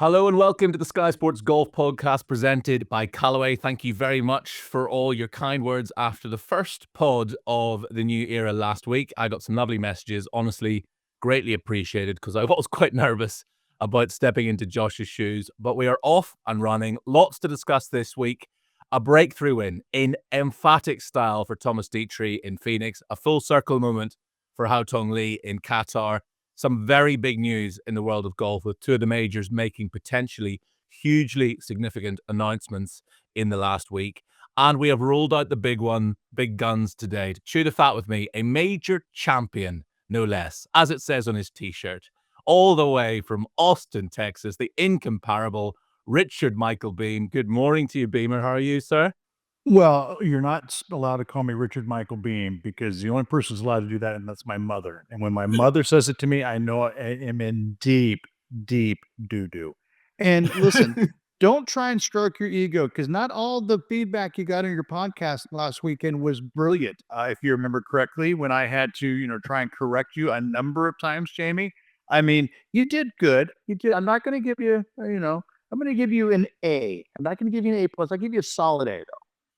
Hello and welcome to the Sky Sports Golf Podcast presented by Callaway. Thank you very much for all your kind words after the first pod of the new era last week. I got some lovely messages, honestly, greatly appreciated because I was quite nervous about stepping into Josh's shoes. But we are off and running. Lots to discuss this week. A breakthrough win in emphatic style for Thomas Detry in Phoenix. A full circle moment for Hao Tong Lee in Qatar. Some very big news in the world of golf, with two of the majors making potentially hugely significant announcements in the last week. And we have ruled out the big one, big guns today. To chew the fat with me, a major champion, no less, as it says on his t-shirt, all the way from Austin, Texas, the incomparable Richard Michael Beem. Good morning to you, Beamer. How are you, sir? Well, you're not allowed to call me Richard Michael Beam because the only person who's allowed to do that, and that's my mother. And when my mother says it to me, I know I am in deep, deep doo-doo. And listen, don't try and stroke your ego because not all the feedback you got in your podcast last weekend was brilliant. If you remember correctly, when I had to, try and correct you a number of times, Jamie, I mean, you did good. You did. I'm not going to give you, I'm going to give you an A. I'm not going to give you an A plus. I'll give you a solid A.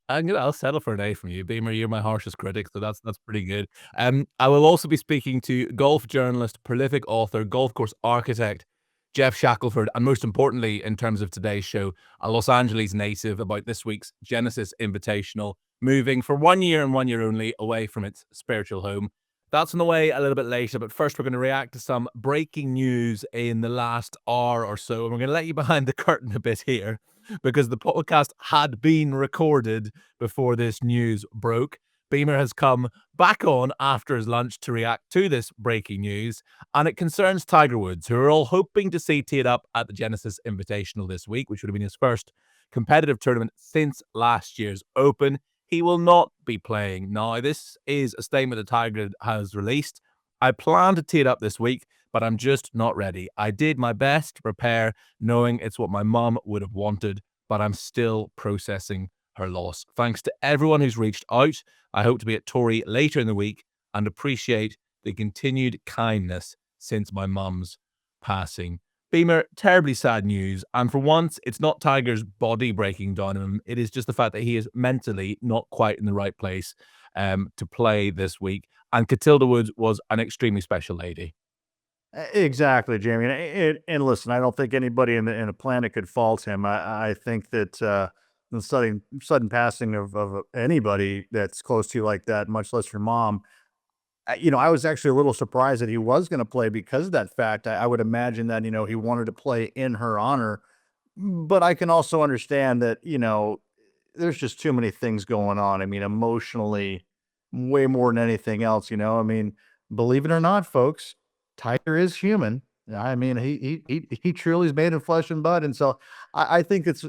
I'll settle for an A from you, Beamer. You're my harshest critic, so that's pretty good. I will also be speaking to golf journalist, prolific author, golf course architect, Geoff Shackelford, and most importantly, in terms of today's show, a Los Angeles native about this week's Genesis Invitational, moving for 1 year and 1 year only away from its spiritual home. That's on the way a little bit later, but first we're going to react to some breaking news in the last hour or so, and we're going to let you behind the curtain a bit here because the podcast had been recorded before this news broke. Beamer has come back on after his lunch to react to this breaking news, and it concerns Tiger Woods, who are all hoping to see teed up at the Genesis Invitational this week, which would have been his first competitive tournament since last year's Open. He will not be playing. Now, this is a statement that Tiger has released. I plan to tee it up this week, but I'm just not ready. I did my best to prepare, knowing it's what my mom would have wanted, but I'm still processing her loss. Thanks to everyone who's reached out. I hope to be at Torrey later in the week and appreciate the continued kindness since my mum's passing. Beamer, terribly sad news. And for once, it's not Tiger's body breaking down on him. It is just the fact that he is mentally not quite in the right place to play this week. And Catilda Woods was an extremely special lady. Exactly, Jamie. And listen, I don't think anybody in the planet could fault him. I think that the sudden passing of anybody that's close to you like that, much less your mom, I was actually a little surprised that he was going to play because of that fact. I would imagine that he wanted to play in her honor, but I can also understand that there's just too many things going on. I mean, emotionally, way more than anything else. I mean, believe it or not, folks, Tiger is human. I mean, he truly is made of flesh and blood, and so I think it's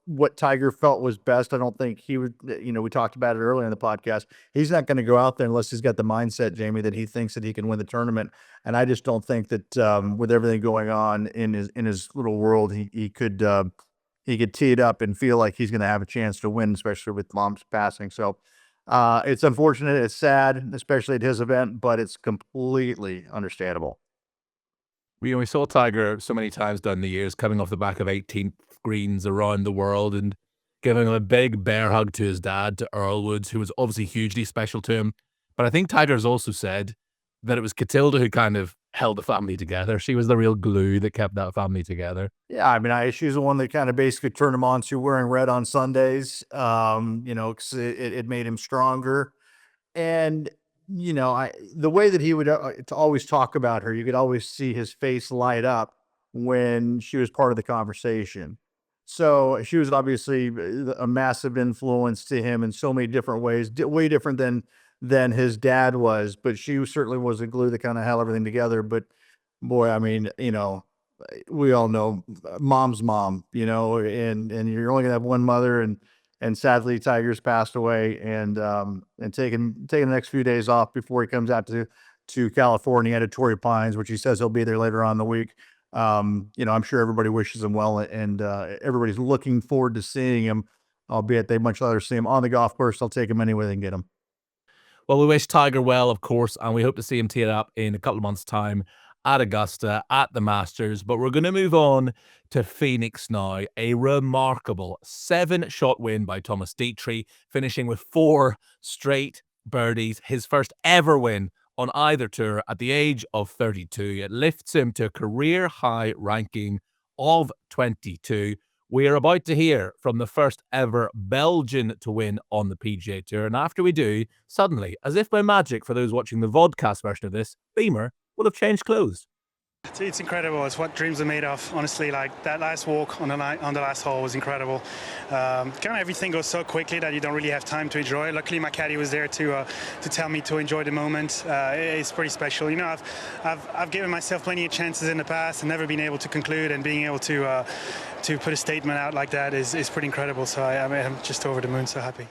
what Tiger felt was best. I don't think he would. We talked about it earlier in the podcast. He's not going to go out there unless he's got the mindset, Jamie, that he thinks that he can win the tournament. And I just don't think that with everything going on in his little world, he could tee it up and feel like he's going to have a chance to win, especially with mom's passing. So it's unfortunate. It's sad, especially at his event, but it's completely understandable. We saw Tiger so many times down the years, coming off the back of 18th greens around the world and giving a big bear hug to his dad, to Earl Woods, who was obviously hugely special to him. But I think Tiger has also said that it was Catilda who kind of held the family together. She was the real glue that kept that family together. Yeah, I mean, she's the one that kind of basically turned him on to wearing red on Sundays. 'Cause it made him stronger. And the way that he would to always talk about her, you could always see his face light up when she was part of the conversation. So she was obviously a massive influence to him in so many different ways, way different than his dad was. But she certainly was the glue that kind of held everything together. But boy, I mean, we all know mom's mom, and you're only gonna have one mother, and sadly Tiger's passed away, and taking the next few days off before he comes out to California to Torrey Pines, which he says he'll be there later on in the week. I'm sure everybody wishes him well, and everybody's looking forward to seeing him, albeit they'd much rather see him on the golf course. They'll take him anywhere they can get him. Well, we wish Tiger well, of course, and we hope to see him tee it up in a couple of months' time at Augusta, at the Masters. But we're going to move on to Phoenix now. A remarkable 7-shot win by Thomas Detry, finishing with 4 straight birdies, his first ever win on either tour at the age of 32. It lifts him to a career high ranking of 22. We are about to hear from the first ever Belgian to win on the PGA Tour. And after we do, suddenly, as if by magic for those watching the vodcast version of this, Beamer will have changed clothes. It's incredible. It's what dreams are made of. Honestly, like that last walk on the last hole was incredible. Kind of everything goes so quickly that you don't really have time to enjoy. Luckily, my caddy was there to tell me to enjoy the moment. It's pretty special. You know, I've given myself plenty of chances in the past and never been able to conclude. And being able to put a statement out like that is pretty incredible. So I'm just over the moon. So happy.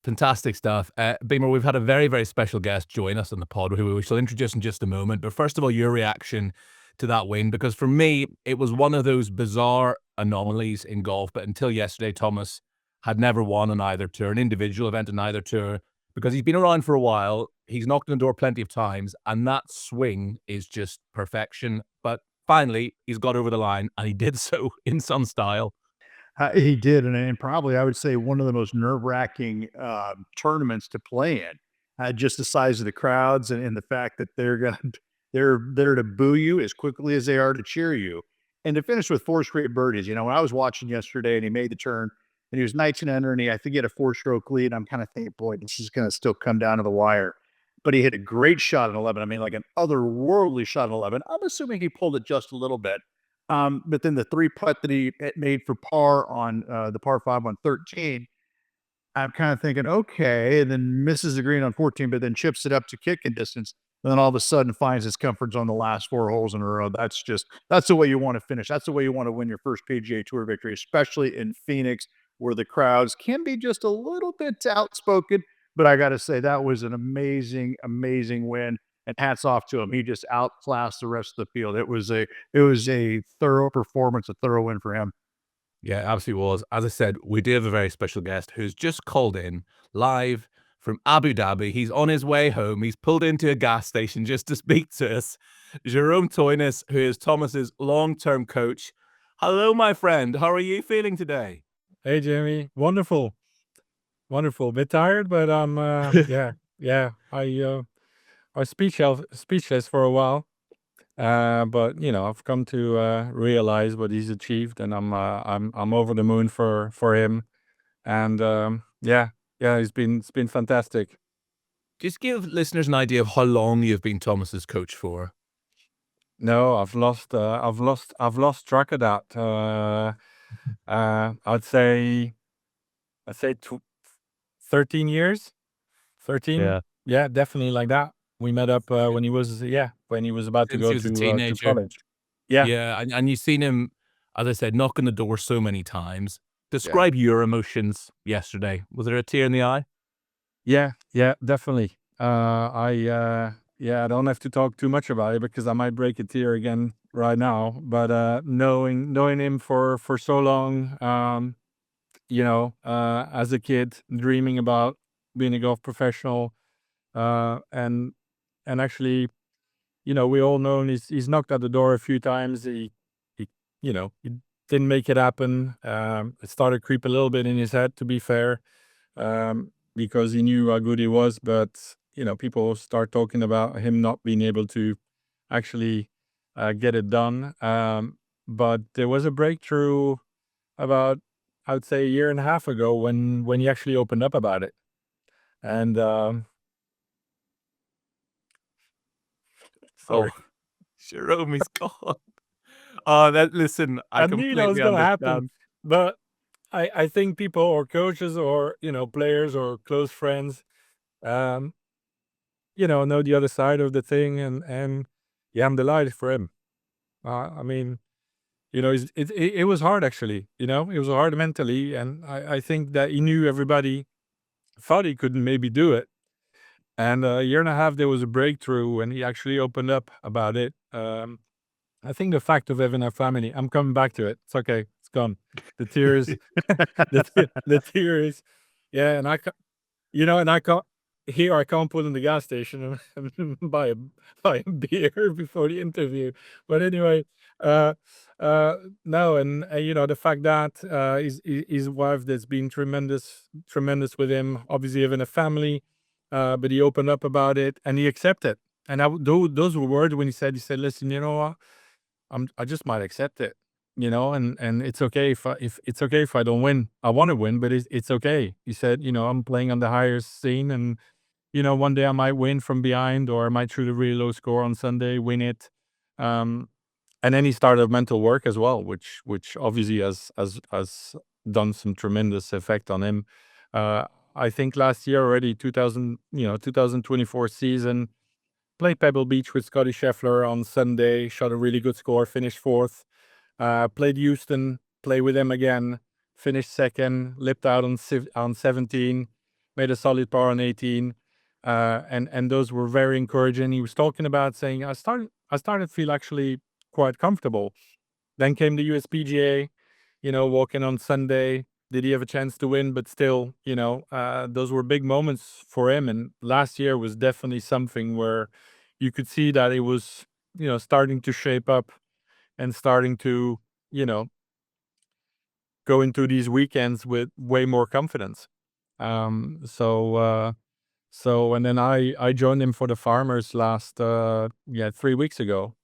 Fantastic stuff. Beamer, we've had a very, very special guest join us on the pod, who we shall introduce in just a moment. But first of all, your reaction to that win, because for me, it was one of those bizarre anomalies in golf. But until yesterday, Thomas had never won on either tour, an individual event on either tour, because he's been around for a while. He's knocked on the door plenty of times, and that swing is just perfection. But finally, he's got over the line, and he did so in some style. He did, and probably I would say one of the most nerve-wracking tournaments to play in. Just the size of the crowds and the fact that they're there to boo you as quickly as they are to cheer you, and to finish with 4 straight birdies. You know, when I was watching yesterday and he made the turn and he was 19 under, and I think he had a 4-stroke lead. I'm kind of thinking, boy, this is going to still come down to the wire. But he hit a great shot in 11. I mean, like an otherworldly shot in 11. I'm assuming he pulled it just a little bit. But then the 3 putt that he made for par on the par 5 on 13, I'm kind of thinking, okay, and then misses the green on 14, but then chips it up to kicking distance. And then all of a sudden finds his comfort zone the last 4 holes in a row. That's the way you want to finish. That's the way you want to win your first PGA Tour victory, especially in Phoenix, where the crowds can be just a little bit outspoken. But I got to say, that was an amazing, amazing win. And hats off to him. He just outclassed the rest of the field. It was a thorough performance, a thorough win for him. Yeah, absolutely was. As I said, we do have a very special guest who's just called in live from Abu Dhabi. He's on his way home. He's pulled into a gas station just to speak to us. Jerome Theunis, who is Thomas's long-term coach. Hello, my friend. How are you feeling today? Hey, Jamie. Wonderful. Wonderful. Bit tired, but yeah. I was speechless for a while. But I've come to realize what he's achieved, and I'm over the moon for him. And yeah, it's been fantastic. Just give listeners an idea of how long you've been Thomas's coach for. No, I've lost track of that. I'd say 13 years. 13. Yeah, definitely like that. We met up when he was about to Since go he was a to teenager. college. Yeah. Yeah, and you've seen him, as I said, knocking the door so many times. Describe your emotions yesterday. Was there a tear in the eye? Yeah, definitely. I don't have to talk too much about it because I might break a tear again right now. But knowing him for so long, as a kid, dreaming about being a golf professional, and actually, we all know he's knocked at the door a few times. He he didn't make it happen. It started to creep a little bit in his head, to be fair, because he knew how good he was. But people start talking about him not being able to actually get it done. But there was a breakthrough about, I would say, a year and a half ago when he actually opened up about it. And sorry. Oh, Jerome, he's gone. Listen, I I knew that was completely gonna happen, understand. but I think people or coaches or players or close friends, um, know the other side of the thing, and yeah, I'm delighted for him. I mean, it was hard actually. It was hard mentally, and I think that he knew everybody thought he couldn't maybe do it. And a year and a half, there was a breakthrough, and he actually opened up about it. I think the fact of having a family, I'm coming back to it. It's okay. It's gone. The tears, the tears. Yeah. And I can't, here I can't pull in the gas station and buy a beer before the interview. But anyway, uh, no, and the fact that his wife that's been tremendous with him, obviously having a family, but he opened up about it and he accepted. And those were words when he said, listen, you know what, I just might accept it, and it's okay if it's okay if I don't win. I want to win, but it's okay. He said, I'm playing on the higher scene, and one day I might win from behind, or I might shoot a really low score on Sunday, win it. Um, and then he started mental work as well, which obviously has done some tremendous effect on him. Uh, I think last year already, 2024 season, played Pebble Beach with Scotty Scheffler on Sunday, shot a really good score, finished fourth. Played Houston, play with him again, finished second, lipped out on 17, made a solid par on 18. And those were very encouraging. He was talking about saying, I started to feel actually quite comfortable. Then came the USPGA, walking on Sunday. Did he have a chance to win? But still, those were big moments for him. And last year was definitely something where you could see that it was, starting to shape up and starting to, go into these weekends with way more confidence. And then I joined him for the Farmers last 3 weeks ago,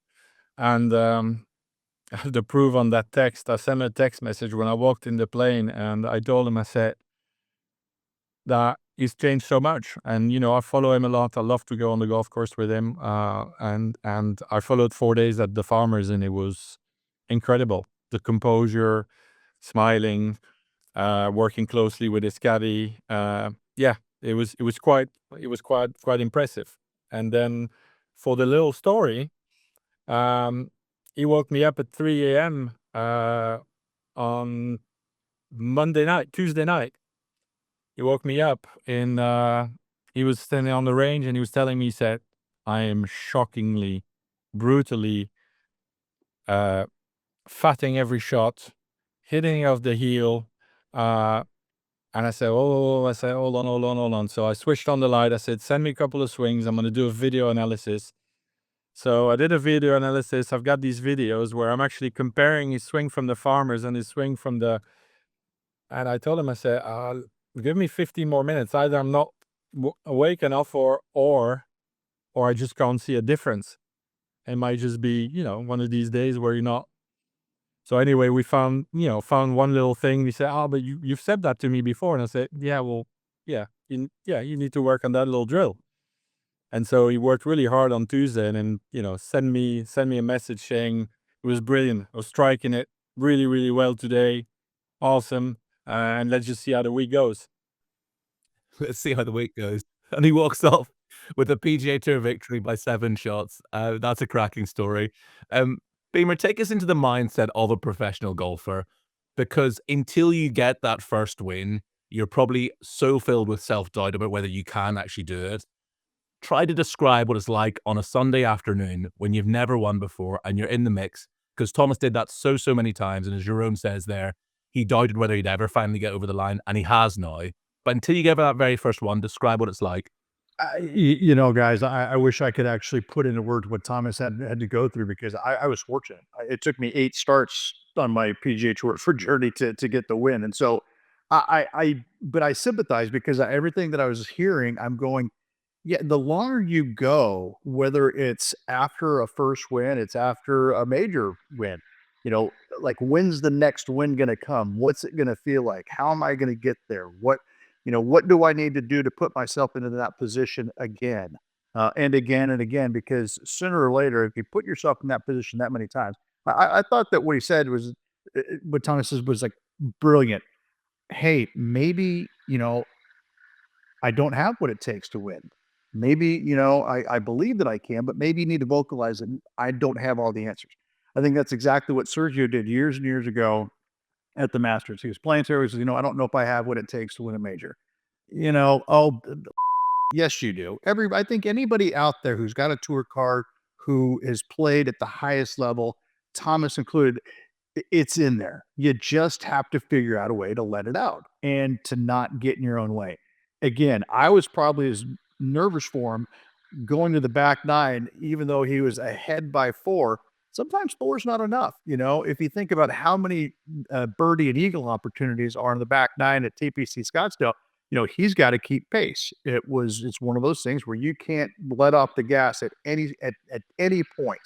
and the proof on that text, I sent him a text message when I walked in the plane, and I told him, I said that he's changed so much, and I follow him a lot. I love to go on the golf course with him, and I followed 4 days at the Farmers, and it was incredible. The composure, smiling, working closely with his caddy. It was quite impressive. And then for the little story, he woke me up at 3 a.m. On Tuesday night. He woke me up he was standing on the range and he was telling me, he said, I am shockingly, brutally fatting every shot, hitting off the heel. And I said, hold on. So I switched on the light. I said, send me a couple of swings. I'm going to do a video analysis. So I did a video analysis. I've got these videos where I'm actually comparing his swing from the Farmers and his swing from and I told him, I said, give me 15 more minutes. Either I'm not awake enough or I just can't see a difference. It might just be, one of these days where you're not. So anyway, we found one little thing. He said, but you've said that to me before. And I said, you need to work on that little drill. And so he worked really hard on Tuesday and then, send me a message saying it was brilliant. I was striking it really, really well today. Awesome. And let's just see how the week goes. Let's see how the week goes. And he walks off with a PGA Tour victory by 7 shots. That's a cracking story. Beamer, take us into the mindset of a professional golfer, because until you get that first win, you're probably so filled with self-doubt about whether you can actually do it. Try to describe what it's like on a Sunday afternoon when you've never won before and you're in the mix, because Thomas did that so many times. And as Jerome says there, he doubted whether he'd ever finally get over the line, and he has now. But until you get that very first one, describe what it's like. Guys, I wish I could actually put into words what Thomas had to go through, because I was fortunate. It took me 8 starts on my PGA Tour for journey to get the win. And so but I sympathize, because everything that I was hearing, I'm going, yeah, the longer you go, whether it's after a first win, it's after a major win, like, when's the next win going to come? What's it going to feel like? How am I going to get there? What do I need to do to put myself into that position again, and again and again? Because sooner or later, if you put yourself in that position that many times, I thought that what he said was, what Thomas says was like brilliant. Hey, maybe, I don't have what it takes to win. Maybe, I believe that I can, but maybe you need to vocalize it. I don't have all the answers. I think that's exactly what Sergio did years and years ago at the Masters. He was playing through. He says, I don't know if I have what it takes to win a major. Yes, you do. I think anybody out there who's got a tour card, who has played at the highest level, Thomas included, it's in there. You just have to figure out a way to let it out and to not get in your own way. Again, I was probably as nervous for him going to the back nine, even though he was ahead by 4. Sometimes 4 is not enough. If you think about how many birdie and eagle opportunities are in the back nine at TPC Scottsdale, he's got to keep pace. It's one of those things where you can't let off the gas at any point.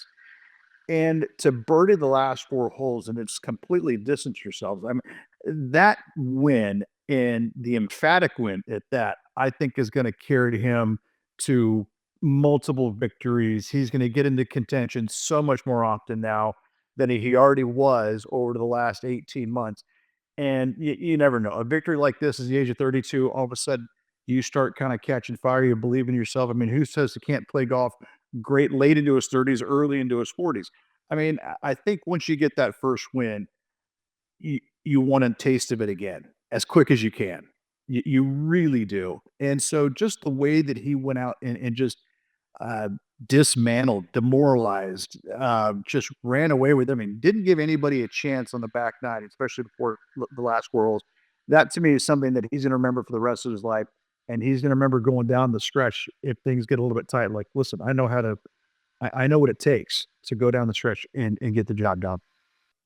And to birdie the last 4 holes and it's completely distance yourselves. I mean, that win and the emphatic win at that, I think is going to carry him to multiple victories. He's going to get into contention so much more often now than he already was over the last 18 months. And you never know. A victory like this at the age of 32, all of a sudden you start kind of catching fire. You believe in yourself. I mean, who says he can't play golf great late into his 30s, early into his 40s? I mean, I think once you get that first win, you want a taste of it again as quick as you can. You really do. And so just the way that he went out and just dismantled, demoralized, just ran away with them and didn't give anybody a chance on the back nine, especially before the last 4 holes. That to me is something that he's going to remember for the rest of his life. And he's going to remember going down the stretch if things get a little bit tight. Like, listen, I know what it takes to go down the stretch and get the job done.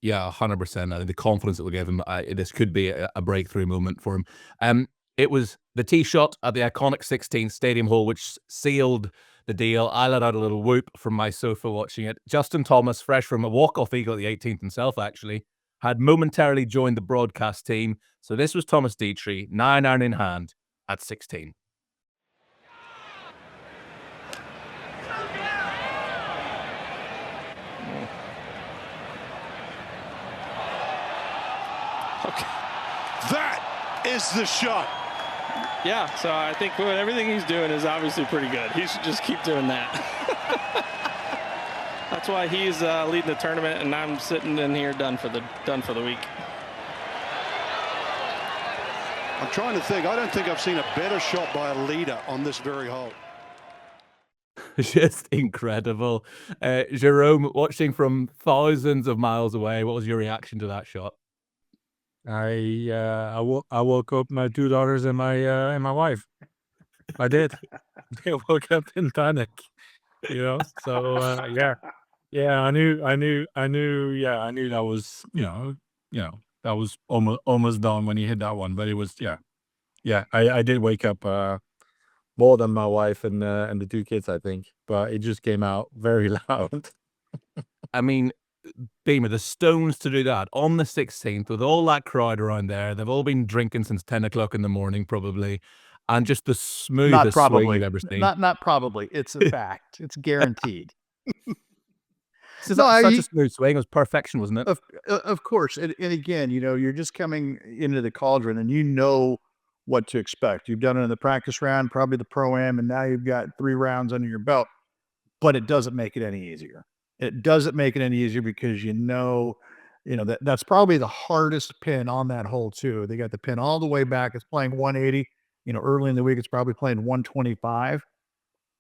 Yeah, 100%. I think the confidence it will give him, this could be a breakthrough moment for him. It was the tee shot at the iconic 16th Stadium hole, which sealed the deal. I let out a little whoop from my sofa watching it. Justin Thomas, fresh from a walk-off eagle at the 18th himself, actually, had momentarily joined the broadcast team. So this was Thomas Detry, 9-iron in hand at 16. Okay. That is the shot. Yeah, so I think everything he's doing is obviously pretty good. He should just keep doing that. That's why he's leading the tournament, and I'm sitting in here done for the week. I'm trying to think. I don't think I've seen a better shot by a leader on this very hole. Just incredible. Jerome, watching from thousands of miles away, what was your reaction to that shot? I woke up my 2 daughters and my wife. I did. They woke up in panic, So yeah. I knew. Yeah, I knew that was that was almost done when he hit that one. But it was yeah. I did wake up more than my wife and the 2 kids, I think. But it just came out very loud. I mean, Beamer, the stones to do that on the 16th with all that crowd around there. They've all been drinking since 10 o'clock in the morning, probably. And just the smoothest swing you've ever seen. Not probably. It's a fact. It's guaranteed. Such a smooth swing. It was perfection, wasn't it? Of course. And again, you're just coming into the cauldron and you know what to expect. You've done it in the practice round, probably the pro-am, and now you've got 3 rounds under your belt. But it doesn't make it any easier. It doesn't make it any easier because that's probably the hardest pin on that hole too. They got the pin all the way back. It's playing 180. Early in the week, it's probably playing 125.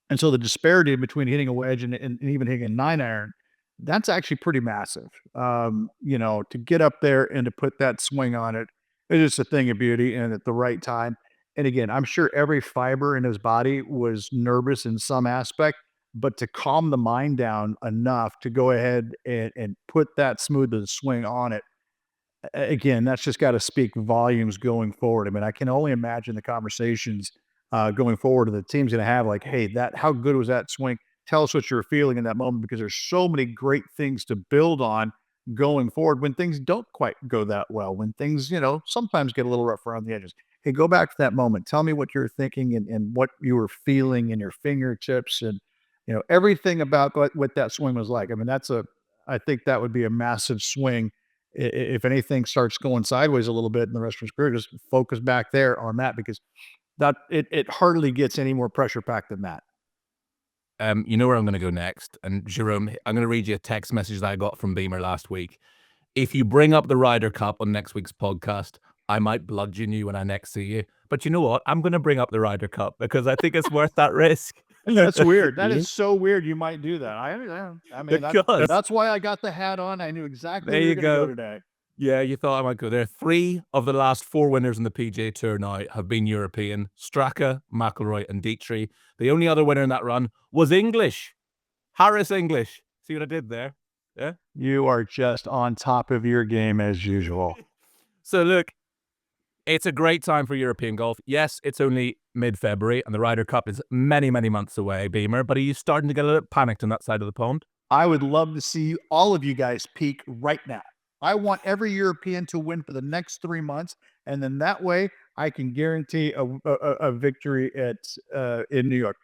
And so the disparity between hitting a wedge and even hitting a 9-iron, that's actually pretty massive. To get up there and to put that swing on it, it's just a thing of beauty and at the right time. And again, I'm sure every fiber in his body was nervous in some aspect, but to calm the mind down enough to go ahead and put that smooth swing on it, again, that's just got to speak volumes going forward. I mean, I can only imagine the conversations going forward the team's going to have like, hey, how good was that swing? Tell us what you're feeling in that moment, because there's so many great things to build on going forward when things don't quite go that well, when things, sometimes get a little rough around the edges. Hey, go back to that moment. Tell me what you're thinking and what you were feeling in your fingertips and, everything about what that swing was like. I mean, I think that would be a massive swing. If anything starts going sideways a little bit in the rest of his career, just focus back there on that, because it hardly gets any more pressure packed than that. You know where I'm going to go next. And Jerome, I'm going to read you a text message that I got from Beamer last week. If you bring up the Ryder Cup on next week's podcast, I might bludgeon you when I next see you. But you know what? I'm going to bring up the Ryder Cup because I think it's worth that risk. That's weird. That is so weird. You might do that. I mean, that's why I got the hat on. I knew exactly where you were going to go today. Yeah, you thought I might go there. 3 of the last 4 winners in the PGA Tour now have been European. Straka, McIlroy and Detry. The only other winner in that run was English. Harris English. See what I did there? Yeah? You are just on top of your game as usual. So look, it's a great time for European golf. Yes, it's only mid-February and the Ryder Cup is many, many months away, Beamer, but are you starting to get a little panicked on that side of the pond? I would love to see all of you guys peak right now. I want every European to win for the next 3 months, and then that way I can guarantee a victory at in New York.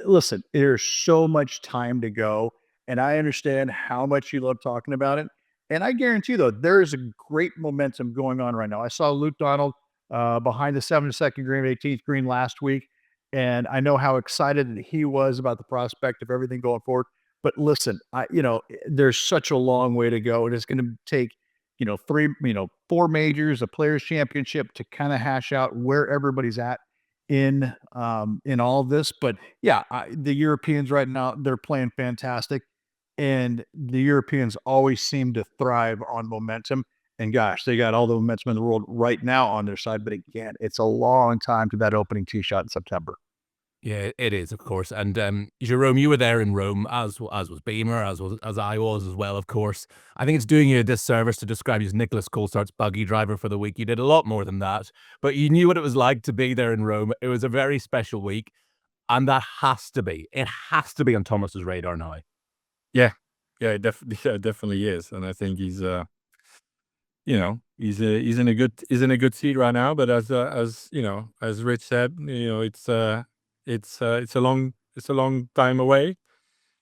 Listen, there's so much time to go, and I understand how much you love talking about it. And I guarantee you, though, there is a great momentum going on right now. I saw Luke Donald behind the 72nd green, 18th green last week, and I know how excited that he was about the prospect of everything going forward. But listen, there's such a long way to go. And it's going to take, 4 majors, a players championship to kind of hash out where everybody's at in all of this. But yeah, the Europeans right now, they're playing fantastic. And the Europeans always seem to thrive on momentum. And gosh, they got all the momentum in the world right now on their side. But again, it's a long time to that opening tee shot in September. Yeah, it is, of course. And Jerome, you were there in Rome, as was Beamer, as I was as well, of course. I think it's doing you a disservice to describe you as Nicholas Coulthard's buggy driver for the week. You did a lot more than that, but you knew what it was like to be there in Rome. It was a very special week, and it has to be on Thomas's radar now. Yeah, it definitely is, and I think he's he's in a good seat right now. But as Rich said, it's a long time away.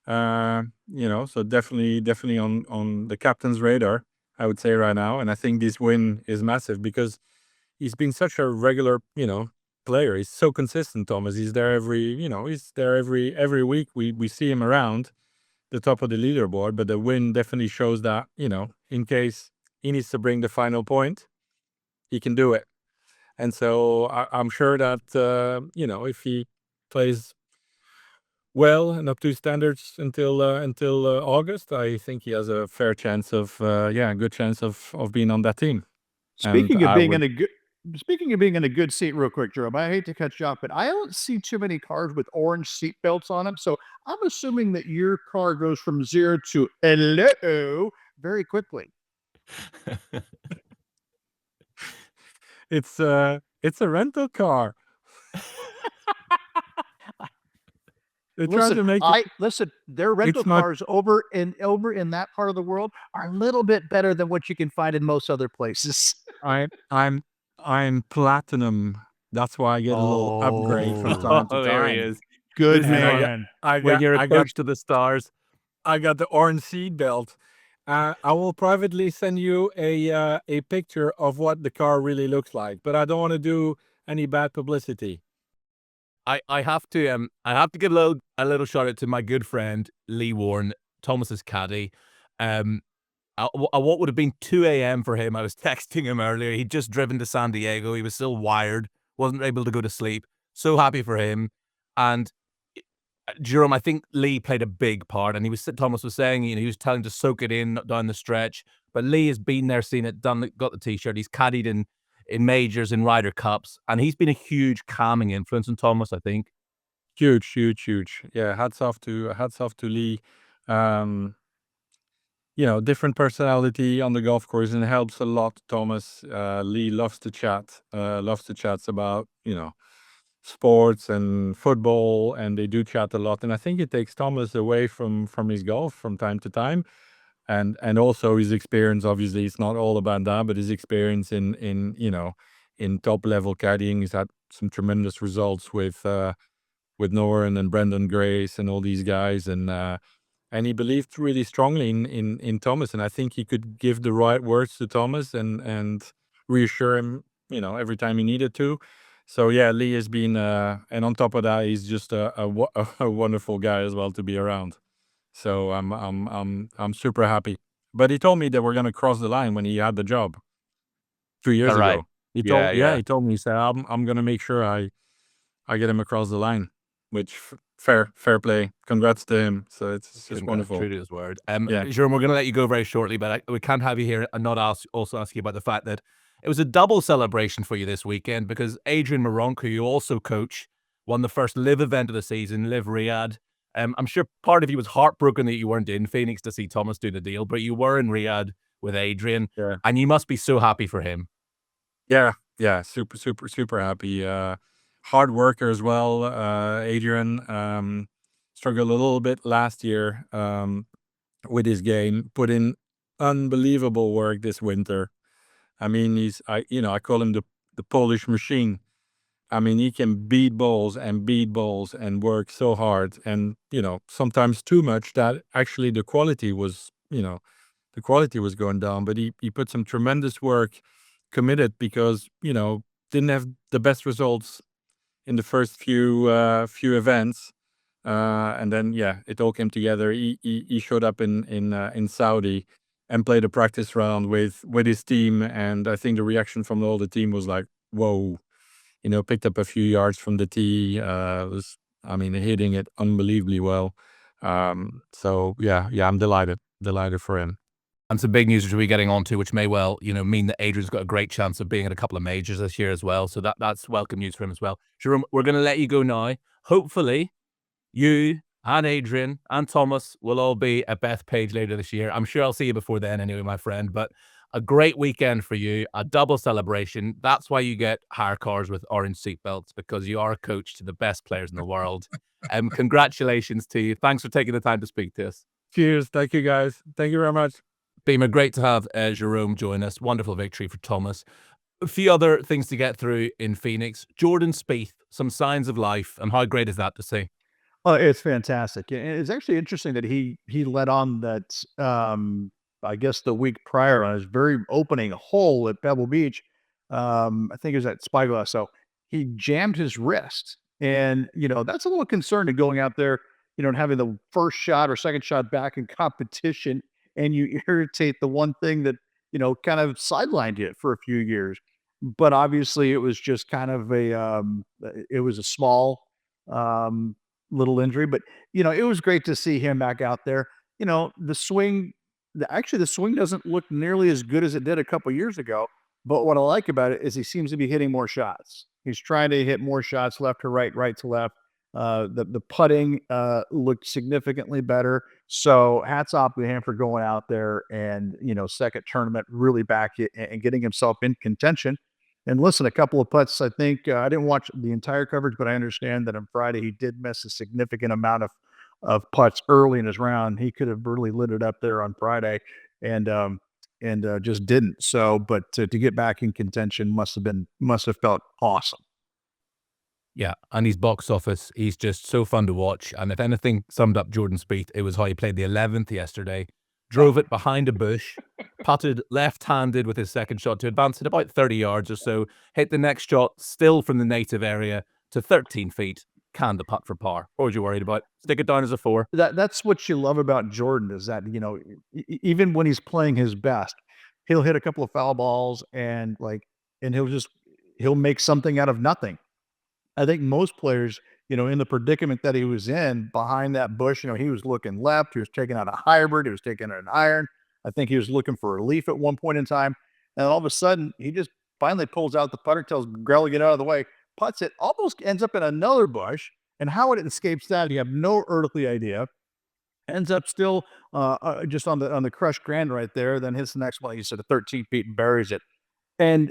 So definitely on the captain's radar, I would say right now. And I think this win is massive because he's been such a regular, player. He's so consistent, Thomas. He's there every week. We see him around the top of the leaderboard, but the win definitely shows that, in case he needs to bring the final point, he can do it. And so I'm sure that, if he plays well and up to standards until August, I think he has a fair chance of, a good chance of being on that team. Speaking of being in a good seat, real quick, Jerome, I hate to cut you off, but I don't see too many cars with orange seat belts on them. So I'm assuming that your car goes from 0 to hello very quickly. It's a rental car. They try to make listen. Their rental cars over in that part of the world are a little bit better than what you can find in most other places. I'm platinum. That's why I get a little upgrade from time to time. There he is. Good Listen, man. When you're approach to the stars. I got the orange seat belt. I will privately send you a picture of what the car really looks like, but I don't want to do any bad publicity. I have to give a little shout out to my good friend Lee Warren, Thomas's caddy. What would have been 2 a.m. for him. I was texting him earlier. He'd just driven to San Diego. He was still wired, wasn't able to go to sleep. So happy for him. And Jerome, I think Lee played a big part. And Thomas was saying, he was telling to soak it in down the stretch. But Lee has been there, seen it, got the t-shirt. He's caddied in majors, in Ryder Cups, and he's been a huge calming influence on Thomas, I think. Huge. Yeah, hats off to Lee. Different personality on the golf course, and it helps a lot, Thomas. Lee loves to chat about, sports and football, and they do chat a lot. And I think it takes Thomas away from his golf from time to time. And also his experience, obviously, it's not all about that, but his experience in top level caddying. He's had some tremendous results with Noren and Brendan Grace and all these guys, and he believed really strongly in Thomas, and I think he could give the right words to Thomas and reassure him, every time he needed to. So yeah, Lee has been, and on top of that, he's just a wonderful guy as well to be around. So I'm super happy. But he told me that we're gonna cross the line when he had the job 3 years ago. He told me, he said, I'm gonna make sure I get him across the line, which fair play. Congrats to him. So it's just Congrats, wonderful. true to his word. Yeah. Jerome, we're going to let you go very shortly, but we can't have you here and not also ask you about the fact that it was a double celebration for you this weekend because Adrian Moronk, who you also coach, won the first LIV event of the season, LIV Riyadh. I'm sure part of you was heartbroken that you weren't in Phoenix to see Thomas do the deal, but you were in Riyadh with Adrian, Yeah. and you must be so happy for him. Yeah, super happy. Hard worker as well. Adrian struggled a little bit last year with his game. Put in unbelievable work this winter. I mean, I call him the Polish machine. I mean, he can beat balls and work so hard, and sometimes too much that actually the quality was going down. But he put some tremendous work, committed because didn't have the best results in the first few events, and then it all came together. He showed up in Saudi and played a practice round with his team, and I think the reaction from all the team was like, whoa. Picked up a few yards from the tee. Hitting it unbelievably well. So I'm delighted for him. And some big news which we're getting onto, which may well, mean that Adrian's got a great chance of being at a couple of majors this year as well. So that's welcome news for him as well. Jerome, we're going to let you go now. Hopefully, you and Adrian and Thomas will all be at Bethpage later this year. I'm sure I'll see you before then anyway, my friend. But a great weekend for you, a double celebration. That's why you get hire cars with orange seatbelts, because you are a coach to the best players in the world. Congratulations to you. Thanks for taking the time to speak to us. Cheers. Thank you, guys. Thank you very much. Beamer, great to have Jerome join us. Wonderful victory for Thomas. A few other things to get through in Phoenix. Jordan Spieth, some signs of life, and how great is that to see? Oh, it's fantastic. And it's actually interesting that he led on that, I guess the week prior on his very opening hole at Pebble Beach. I think it was at Spyglass. So he jammed his wrist. And, that's a little concerning going out there, and having the first shot or second shot back in competition, and you irritate the one thing that, kind of sidelined you for a few years. But obviously it was just kind of it was a small, little injury, but it was great to see him back out there. The swing, the swing doesn't look nearly as good as it did a couple years ago. But what I like about it is he seems to be hitting more shots. He's trying to hit more shots left to right, right to left. The putting looked significantly better. So hats off to him for going out there and second tournament really back it and getting himself in contention. And listen, a couple of putts. I think I didn't watch the entire coverage, but I understand that on Friday he did miss a significant amount of putts early in his round. He could have really lit it up there on Friday, and just didn't. So, but to get back in contention must have felt awesome. Yeah, and his box office, he's just so fun to watch. And if anything summed up Jordan Spieth, it was how he played the 11th yesterday, drove it behind a bush, putted left-handed with his second shot to advance it about 30 yards or so, hit the next shot still from the native area to 13 feet, canned the putt for par. What was you worried about? Stick it down as a 4. That's what you love about Jordan is that, even when he's playing his best, he'll hit a couple of foul balls and he'll make something out of nothing. I think most players, in the predicament that he was in behind that bush, he was looking left, he was taking out a hybrid, he was taking out an iron. I think he was looking for a leaf at one point in time. And all of a sudden, he just finally pulls out the putter, tells Grell to get out of the way, putts it, almost ends up in another bush. And how it escapes that, you have no earthly idea. Ends up still just on the crushed grand right there. Then hits the next one, he said, 13 feet and buries it. And,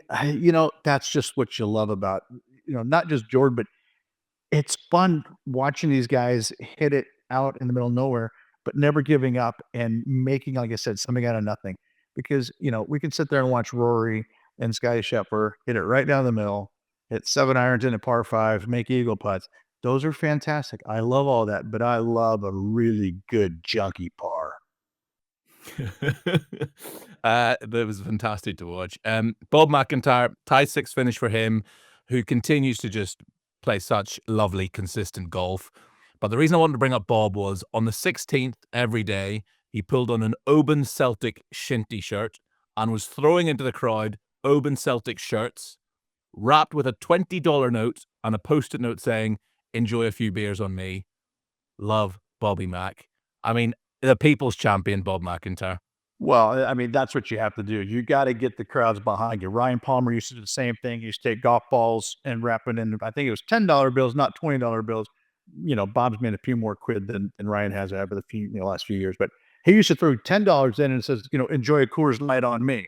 that's just what you love about, not just Jordan, but it's fun watching these guys hit it out in the middle of nowhere, but never giving up and making, like I said, something out of nothing. Because, we can sit there and watch Rory and Scottie Scheffler hit it right down the middle, hit 7 irons in a par 5, make eagle putts. Those are fantastic. I love all that, but I love a really good junky par. That was fantastic to watch. Bob McIntyre, tie 6 finish for him, who continues to just play such lovely, consistent golf. But the reason I wanted to bring up Bob was on the 16th every day, he pulled on an Oban Celtic shinty shirt and was throwing into the crowd Oban Celtic shirts wrapped with a $20 note and a post-it note saying, "Enjoy a few beers on me." love Bobby Mack. I mean, the people's champion, Bob McIntyre. Well, I mean, that's what you have to do. You got to get the crowds behind you. Ryan Palmer used to do the same thing. He used to take golf balls and wrap it in, I think it was $10 bills, not $20 bills. Bob's made a few more quid than Ryan has over the last few years, but he used to throw $10 in and says, enjoy a Coors Light on me.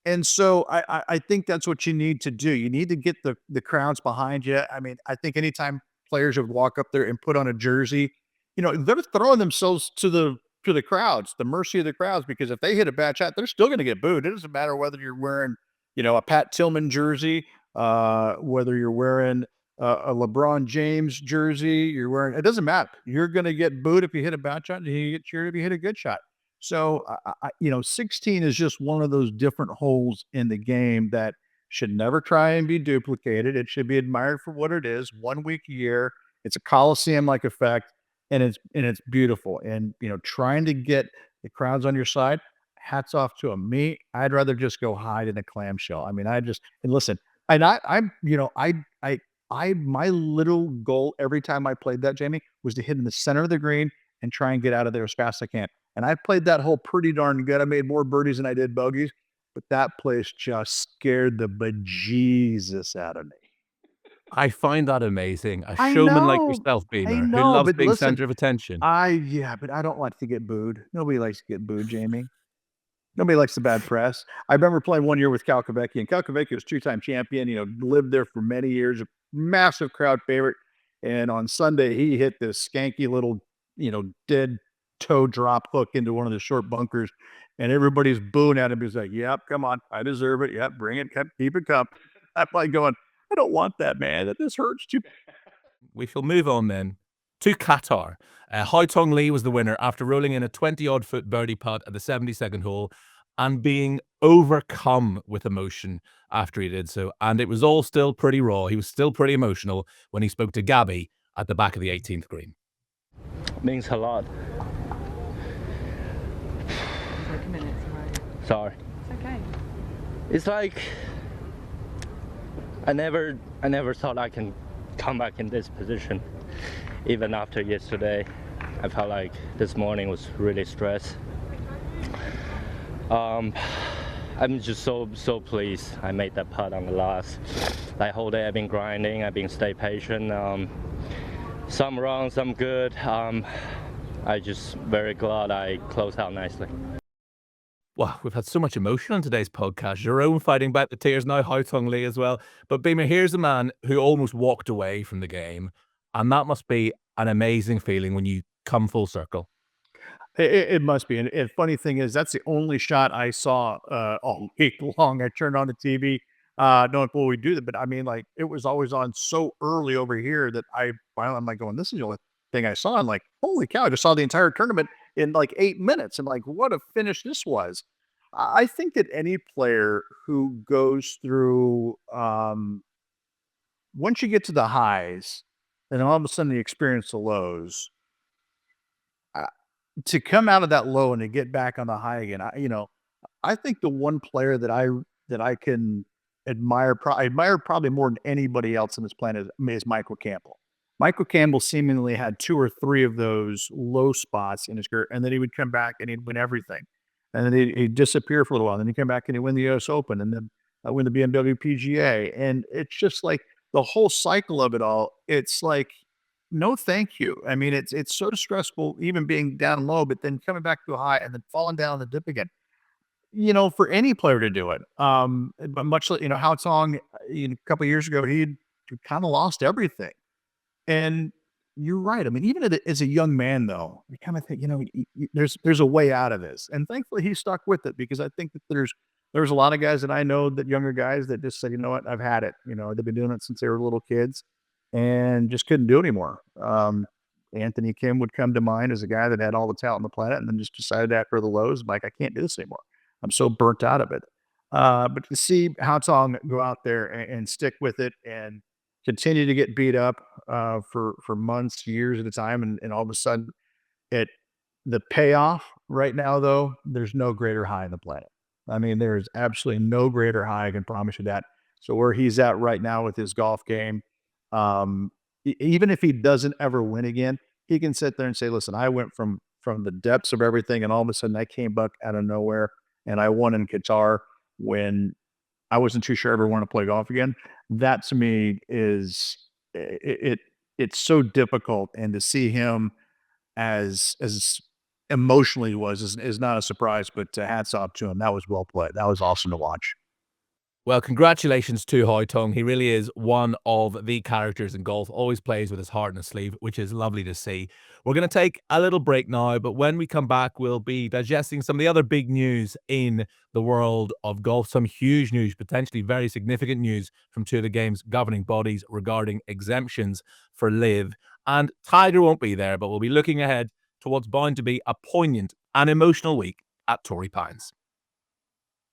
And so I think that's what you need to do. You need to get the crowds behind you. I mean, I think anytime players would walk up there and put on a jersey, they're throwing themselves to the crowds, the mercy of the crowds, because if they hit a bad shot, they're still going to get booed. It doesn't matter whether you're wearing, a Pat Tillman jersey, whether you're wearing a LeBron James jersey, it doesn't matter. You're going to get booed if you hit a bad shot, and you get cheered if you hit a good shot. So, 16 is just one of those different holes in the game that should never try and be duplicated. It should be admired for what it is. 1 week a year. It's a Coliseum-like effect, and it's beautiful. And, trying to get the crowds on your side, hats off to them. Me, I'd rather just go hide in a clamshell. I mean, and listen, and my little goal every time I played that, Jamie, was to hit in the center of the green and try and get out of there as fast as I can. And I played that hole pretty darn good. I made more birdies than I did bogeys, but that place just scared the bejesus out of me. I find that amazing. A I showman like know, yourself, I Beamer, who know, loves but being listen, center of attention. but I don't like to get booed. Nobody likes to get booed, Jamie. Nobody likes the bad press. I remember playing 1 year with Cal Kvecki, and Cal Kvecki was two-time champion, lived there for many years, a massive crowd favorite. And on Sunday, he hit this skanky little, dead toe drop hook into one of the short bunkers, and everybody's booing at him. He's like, yep, come on, I deserve it. Yep, bring it, keep it up. I'm like going, I don't want that, man. This hurts too bad. We shall move on then to Qatar. Hao Tong Lee was the winner after rolling in a 20-odd foot birdie putt at the 72nd hole and being overcome with emotion after he did so. And it was all still pretty raw. He was still pretty emotional when he spoke to Gabby at the back of the 18th green. Means a lot. Take a minute, right? Sorry. It's okay. It's like I never thought I can come back in this position. Even after yesterday, I felt like this morning was really stressed. I'm just so pleased I made that putt on the last. Like whole day I've been grinding, I've been stay patient. Some wrong, some good. I just very glad I closed out nicely. Wow, we've had so much emotion on today's podcast. Jerome fighting back the tears, now Hao Tong Lee as well. But Beamer, here's a man who almost walked away from the game. And that must be an amazing feeling when you come full circle. It must be. And funny thing is, that's the only shot I saw all week long. I turned on the TV, knowing before we do that. But I mean, like, it was always on so early over here that I'm like going, this is the only thing I saw. And like, holy cow, I just saw the entire tournament in like 8 minutes. And like, what a finish this was. I think that any player who goes through, once you get to the highs, and all of a sudden you experience the lows, to come out of that low and to get back on the high again, I think the one player that I can admire, I admire probably more than anybody else on this planet is Michael Campbell. Michael Campbell seemingly had 2 or 3 of those low spots in his career, and then he would come back and he'd win everything. And then he'd disappear for a little while. And then he'd come back and he'd win the US Open and then win the BMW PGA. And it's just like the whole cycle of it all. It's like, no, thank you. I mean, it's so stressful even being down low, but then coming back to a high and then falling down the dip again. For any player to do it. But much like, Hao Tong, a couple of years ago, he kind of lost everything. And you're right. I mean, even as a young man, though, you kind of think, there's a way out of this. And thankfully, he stuck with it, because I think that there's a lot of guys that I know, that younger guys that just said, you know what, I've had it. They've been doing it since they were little kids and just couldn't do it anymore. Anthony Kim would come to mind as a guy that had all the talent on the planet and then just decided after the lows, like, I can't do this anymore. I'm so burnt out of it. But to see Hao Tong go out there and stick with it and continue to get beat up for months, years at a time, and all of a sudden, the payoff right now, though, there's no greater high on the planet. I mean, there is absolutely no greater high. I can promise you that. So where he's at right now with his golf game, even if he doesn't ever win again, he can sit there and say, listen, I went from the depths of everything, and all of a sudden I came back out of nowhere, and I won in Qatar when I wasn't too sure I ever want to play golf again. That to me is it's so difficult, and to see him as emotionally was is not a surprise. But hats off to him. That was well played. That was awesome to watch. Well, congratulations to Hoi Tong. He really is one of the characters in golf, always plays with his heart in his sleeve, which is lovely to see. We're going to take a little break now, but when we come back, we'll be digesting some of the other big news in the world of golf, some huge news, potentially very significant news from two of the game's governing bodies regarding exemptions for LIV. And Tiger won't be there, but we'll be looking ahead to what's bound to be a poignant and emotional week at Torrey Pines.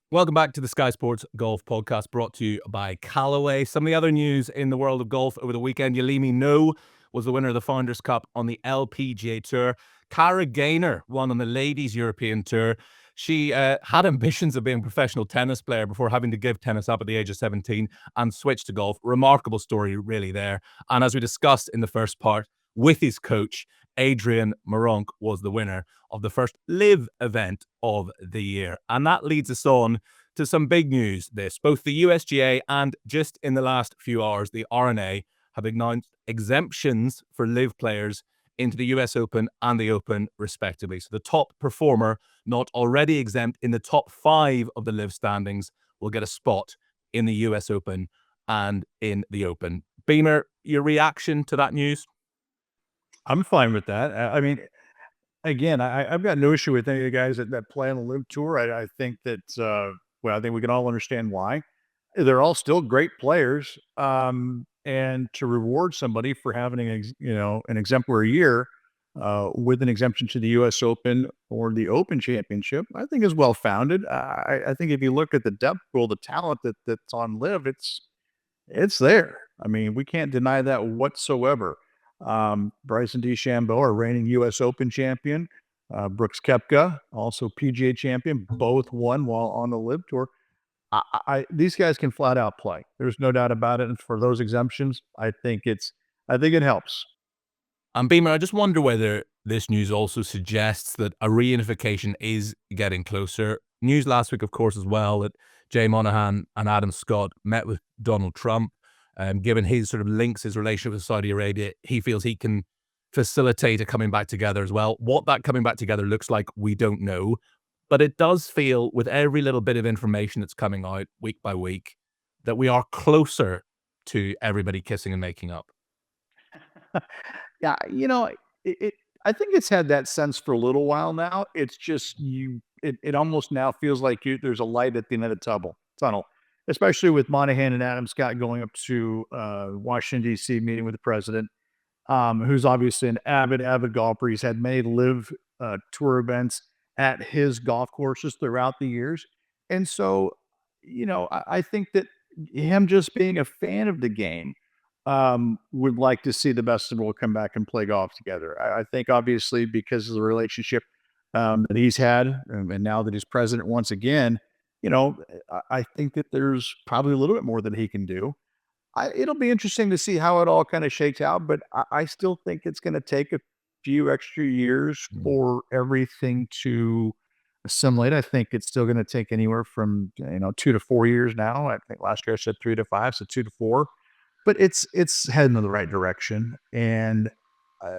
Welcome back to the Sky Sports Golf Podcast, brought to you by Callaway. Some of the other news in the world of golf over the weekend: Yalimi No was the winner of the Founders Cup on the LPGA Tour. Cara Gaynor won on the Ladies European Tour. She had ambitions of being a professional tennis player before having to give tennis up at the age of 17 and switch to golf. Remarkable story, really, there. And as we discussed in the first part, with his coach, Adrian Moronk was the winner of the first LIV event of the year. And that leads us on to some big news. Both the USGA and just in the last few hours, the R&A have announced exemptions for LIV players into the US Open and the Open, respectively. So the top performer, not already exempt in the top 5 of the LIV standings, will get a spot in the US Open and in the Open. Beamer, your reaction to that news? I'm fine with that. I mean, again, I've got no issue with any of the guys that play on the LIV Tour. I think that, I think we can all understand why. They're all still great players. And to reward somebody for having an exemplary year with an exemption to the U.S. Open or the Open Championship, I think is well founded. I think if you look at the depth pool, the talent that's on LIV, it's there. I mean, we can't deny that whatsoever. Bryson DeChambeau, our reigning U.S. Open champion, Brooks Koepka, also PGA champion, both won while on the LIV Tour. These guys can flat out play. There's no doubt about it. And for those exemptions, I think it helps. And Beamer, I just wonder whether this news also suggests that a reunification is getting closer. News last week, of course, as well, that Jay Monahan and Adam Scott met with Donald Trump. Given his sort of links, his relationship with Saudi Arabia, he feels he can facilitate a coming back together as well. What that coming back together looks like, we don't know. But it does feel, with every little bit of information that's coming out week by week, that we are closer to everybody kissing and making up. Yeah, I think it's had that sense for a little while now. It's just it almost now feels like there's a light at the end of the tunnel, especially with Monahan and Adam Scott going up to Washington, D.C., meeting with the president, who's obviously an avid golfer. He's had many LIV tour events at his golf courses throughout the years. And so, I think that him just being a fan of the game would like to see the best of them come back and play golf together. I think obviously because of the relationship that he's had, and now that he's president once again, I think that there's probably a little bit more that he can do. It'll be interesting to see how it all kind of shakes out, but I still think it's going to take a few extra years for everything to assimilate. I think it's still going to take anywhere from 2 to 4 years now. I think last year I said 3 to 5, so 2 to 4. But it's heading in the right direction, and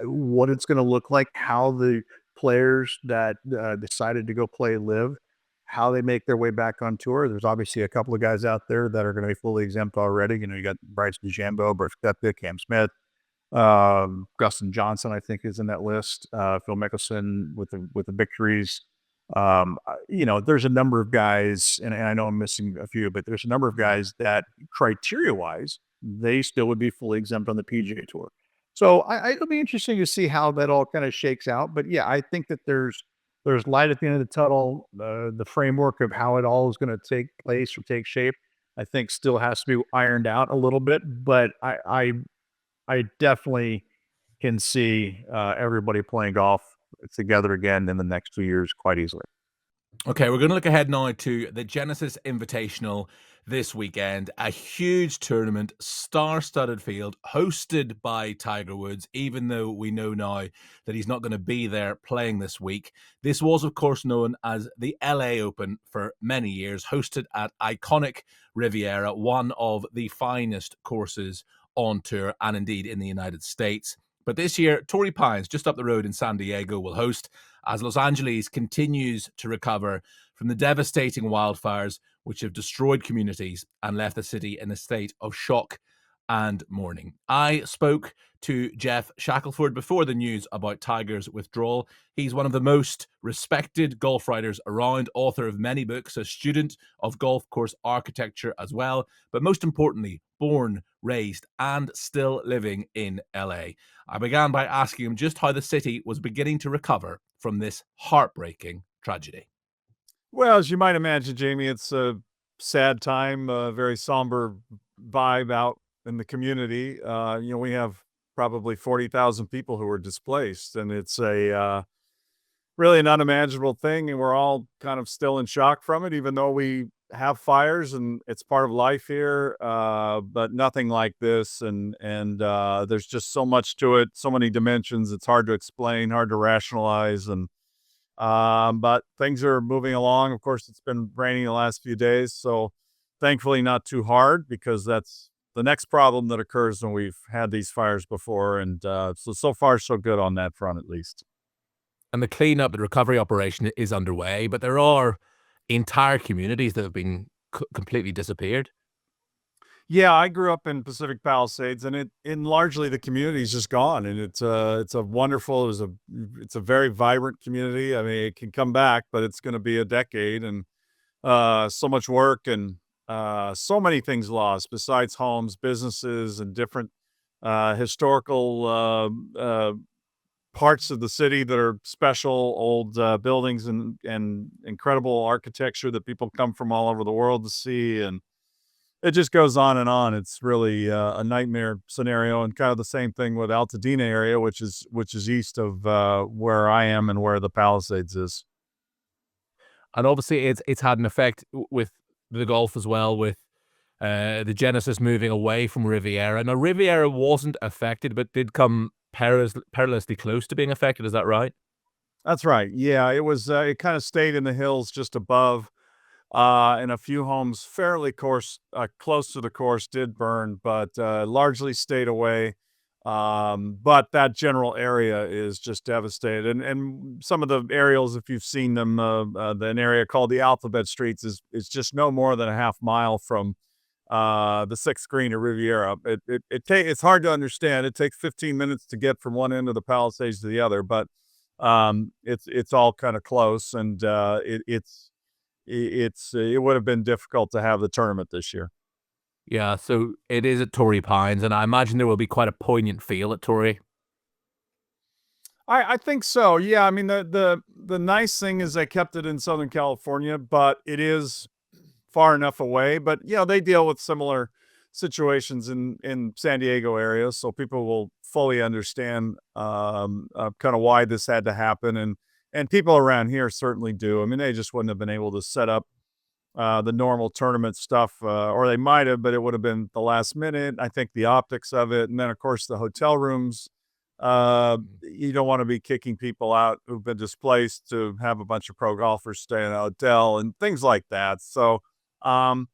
what it's going to look like, how the players that decided to go play LIV, how they make their way back on tour. There's obviously a couple of guys out there that are going to be fully exempt already. You got Bryson DeChambeau, Brooks Koepka, Cam Smith, Gustin Johnson, I think, is in that list. Phil Mickelson with the victories. There's a number of guys, and I know I'm missing a few, but there's a number of guys that criteria-wise, they still would be fully exempt on the PGA Tour. So it'll be interesting to see how that all kind of shakes out. But yeah, I think that there's light at the end of the tunnel. The framework of how it all is going to take place or take shape, I think still has to be ironed out a little bit. But I definitely can see everybody playing golf together again in the next 2 years quite easily. Okay, we're going to look ahead now to the Genesis Invitational. this weekend. A huge tournament, star-studded field, hosted by Tiger Woods, even though we know now that he's not going to be there playing this week. This was, of course, known as the LA Open for many years, hosted at iconic Riviera, one of the finest courses on tour and indeed in the United States. But this year, Torrey Pines, just up the road in San Diego, will host as Los Angeles continues to recover from the devastating wildfires which have destroyed communities and left the city in a state of shock and mourning. I spoke to Geoff Shackelford before the news about Tiger's withdrawal. He's one of the most respected golf writers around, author of many books, a student of golf course architecture as well, but most importantly, born, raised, and still living in LA. I began by asking him just how the city was beginning to recover from this heartbreaking tragedy. Well, as you might imagine, Jamie, it's a sad time, a very somber vibe out in the community. We have probably 40,000 people who are displaced, and it's a really an unimaginable thing, and we're all kind of still in shock from it, even though we have fires and it's part of life here, but nothing like this. And there's just so much to it, so many dimensions. It's hard to explain, hard to rationalize, and but things are moving along. Of course, it's been raining the last few days, so thankfully not too hard, because that's the next problem that occurs when we've had these fires before. And so far, so good on that front, at least. And the cleanup, the recovery operation is underway, but there are entire communities that have been completely disappeared. Yeah, I grew up in Pacific Palisades, and largely the community is just gone. And it's a wonderful, it's a very vibrant community. I mean, it can come back, but it's going to be a decade, and so much work, and so many things lost besides homes, businesses, and different historical parts of the city that are special, old buildings, and incredible architecture that people come from all over the world to see. And it just goes on and on. It's really a nightmare scenario, and kind of the same thing with Altadena area, which is east of where I am and where the Palisades is. And obviously it's had an effect with the golf as well, with the Genesis moving away from Riviera. Now, Riviera wasn't affected, but did come perilously close to being affected. Is that right? That's right. Yeah, it was. It kind of stayed in the hills just above, and a few homes fairly close to the course did burn, but largely stayed away. But that general area is just devastated. And some of the aerials, if you've seen them, an area called the Alphabet Streets is just no more than a half mile from the sixth green of Riviera. It's hard to understand. It takes 15 minutes to get from one end of the Palisades to the other, but it's all kind of close, and it would have been difficult to have the tournament this year. Yeah, so it is at Torrey Pines, and I imagine there will be quite a poignant feel at Torrey. I think so. Yeah, I mean, the nice thing is they kept it in Southern California, but it is far enough away. But they deal with similar situations in San Diego area, so people will fully understand kind of why this had to happen, and people around here certainly do. I mean, they just wouldn't have been able to set up the normal tournament stuff, or they might have, but it would have been the last minute. I think the optics of it, and then of course the hotel rooms. You don't want to be kicking people out who've been displaced to have a bunch of pro golfers stay in a hotel and things like that. So I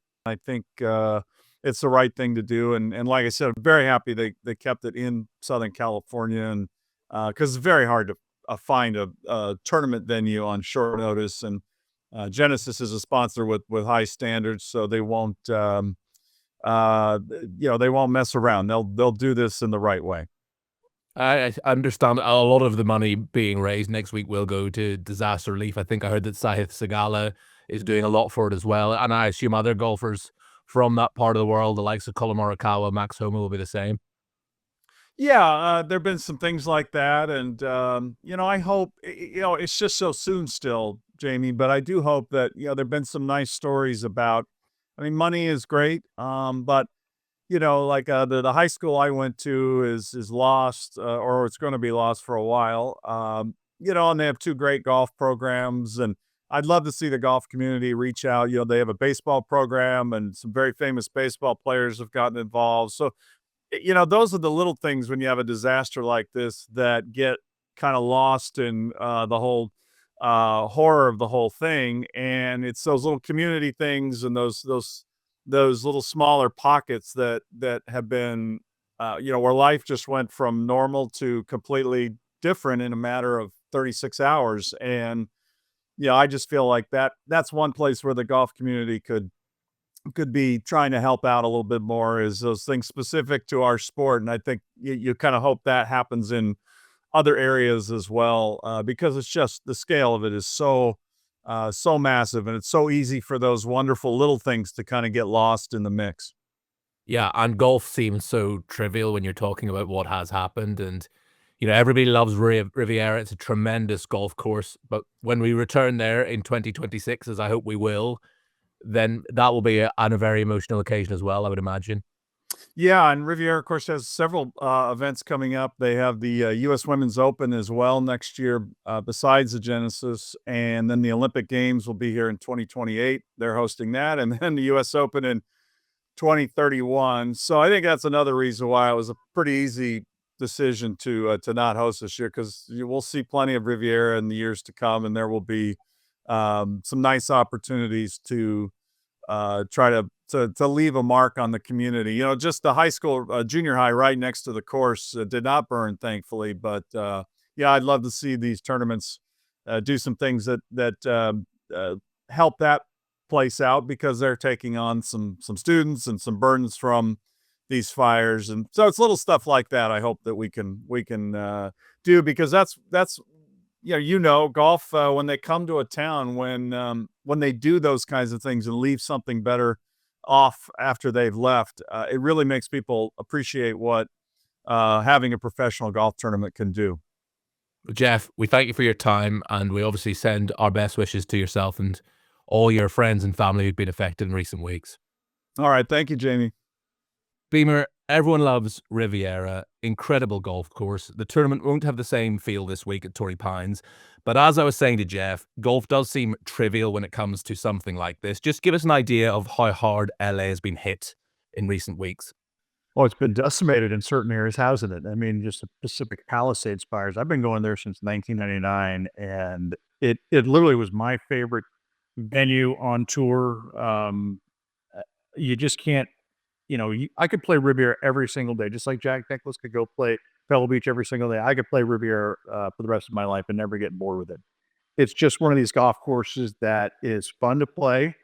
think it's the right thing to do. And like I said, I'm very happy they kept it in Southern California, and because it's very hard to find a tournament venue on short notice. And Genesis is a sponsor with high standards, so they won't they won't mess around. They'll do this in the right way. I understand a lot of the money being raised next week will go to disaster relief. I think I heard that Sahith Sagala is doing a lot for it as well. And I assume other golfers from that part of the world, the likes of Colin Morikawa, Max Homa, will be the same. Yeah, there have been some things like that. And, I hope, it's just so soon still, Jamie, but I do hope that, there have been some nice stories about, I mean, money is great, but like the high school I went to is lost, or it's going to be lost for a while. And they have two great golf programs, and I'd love to see the golf community reach out. They have a baseball program, and some very famous baseball players have gotten involved. So, those are the little things when you have a disaster like this that get kind of lost in the whole horror of the whole thing. And it's those little community things and those little smaller pockets that have been, where life just went from normal to completely different in a matter of 36 hours. And I just feel like that's one place where the golf community could be trying to help out a little bit more, is those things specific to our sport. And I think you kind of hope that happens in other areas as well, because it's just the scale of it is so massive, and it's so easy for those wonderful little things to kind of get lost in the mix. Yeah, and golf seems so trivial when you're talking about what has happened. And, everybody loves Riviera. It's a tremendous golf course. But when we return there in 2026, as I hope we will, then that will be on a very emotional occasion as well, I would imagine. Yeah, and Riviera, of course, has several events coming up. They have the U.S. Women's Open as well next year, besides the Genesis, and then the Olympic Games will be here in 2028. They're hosting that, and then the U.S. Open in 2031. So I think that's another reason why it was a pretty easy decision to not host this year, because you will see plenty of Riviera in the years to come, and there will be some nice opportunities to try to leave a mark on the community. Just the high school, junior high right next to the course did not burn, thankfully. But yeah, I'd love to see these tournaments do some things that help that place out, because they're taking on some students and some burdens from these fires. And so it's little stuff like that I hope that we can do, because that's golf, when they come to a town, when they do those kinds of things and leave something better off after they've left, it really makes people appreciate what having a professional golf tournament can do. Geoff, we thank you for your time, and we obviously send our best wishes to yourself and all your friends and family who've been affected in recent weeks. All right. Thank you, Jamie. Beamer, everyone loves Riviera. Incredible golf course. The tournament won't have the same feel this week at Torrey Pines. But as I was saying to Geoff, golf does seem trivial when it comes to something like this. Just give us an idea of how hard LA has been hit in recent weeks. Well, it's been decimated in certain areas, hasn't it? I mean, just the Pacific Palisades fires. I've been going there since 1999, and it literally was my favorite venue on tour. You just can't, I could play Riviera every single day, just like Jack Nicklaus could go play Pebble Beach every single day. I could play Riviera for the rest of my life and never get bored with it. It's just one of these golf courses that is fun to play.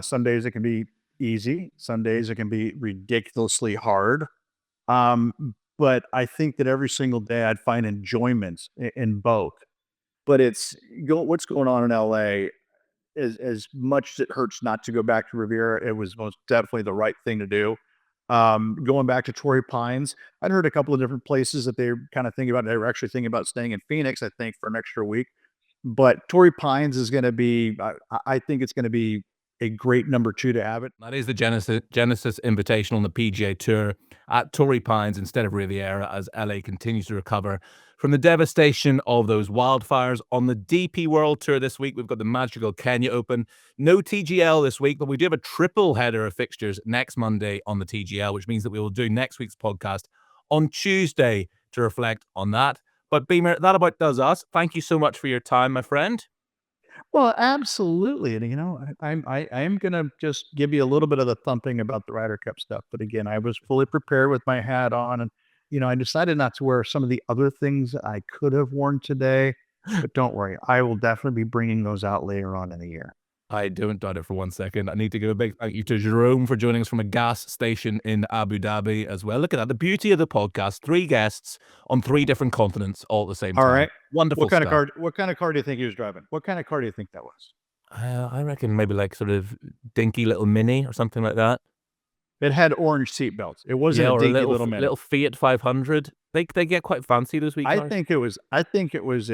Some days it can be easy. Some days it can be ridiculously hard. But I think that every single day I'd find enjoyment in both. But what's going on in LA, as much as it hurts not to go back to Riviera, it was most definitely the right thing to do. Going back to Torrey Pines, I'd heard a couple of different places that they kind of thinking about. They were actually thinking about staying in Phoenix, I think, for an extra week. But Torrey Pines is going to be, I think it's going to be a great number 2 to have it. That is the Genesis Invitational on the PGA Tour at Torrey Pines instead of Riviera, as LA continues to recover from the devastation of those wildfires. On the DP World Tour this week, we've got the magical Kenya Open. No TGL this week, but we do have a triple header of fixtures next Monday on the TGL, which means that we will do next week's podcast on Tuesday to reflect on that. But Beamer, that about does us. Thank you so much for your time, my friend. Well, absolutely. And, I am going to just give you a little bit of the thumping about the Ryder Cup stuff. But again, I was fully prepared with my hat on. And, I decided not to wear some of the other things I could have worn today. But don't worry, I will definitely be bringing those out later on in the year. I don't doubt it for one second. I need to give a big thank you to Jerome for joining us from a gas station in Abu Dhabi as well. Look at that. The beauty of the podcast. 3 guests on 3 different continents all at the same time. All right. Wonderful What kind stuff. what kind of car do you think he was driving? What kind of car do you think that was? I reckon maybe like sort of dinky little Mini or something like that. It had orange seatbelts. It wasn't or a dinky little Mini. little Fiat 500. They get quite fancy those wee cars. I think it was I think it was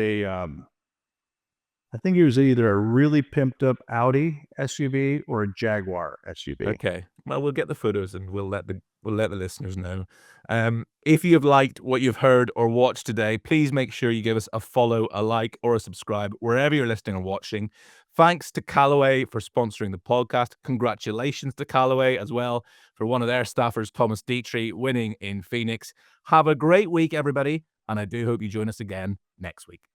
either a really pimped up Audi SUV or a Jaguar SUV. Okay. well, we'll get the photos and we'll let the listeners know. If you have liked what you've heard or watched today, please make sure you give us a follow, a like, or a subscribe wherever you're listening or watching. Thanks to Callaway for sponsoring the podcast. Congratulations to Callaway as well for one of their staffers, Thomas Detry, winning in Phoenix. Have a great week, everybody, and I do hope you join us again next week.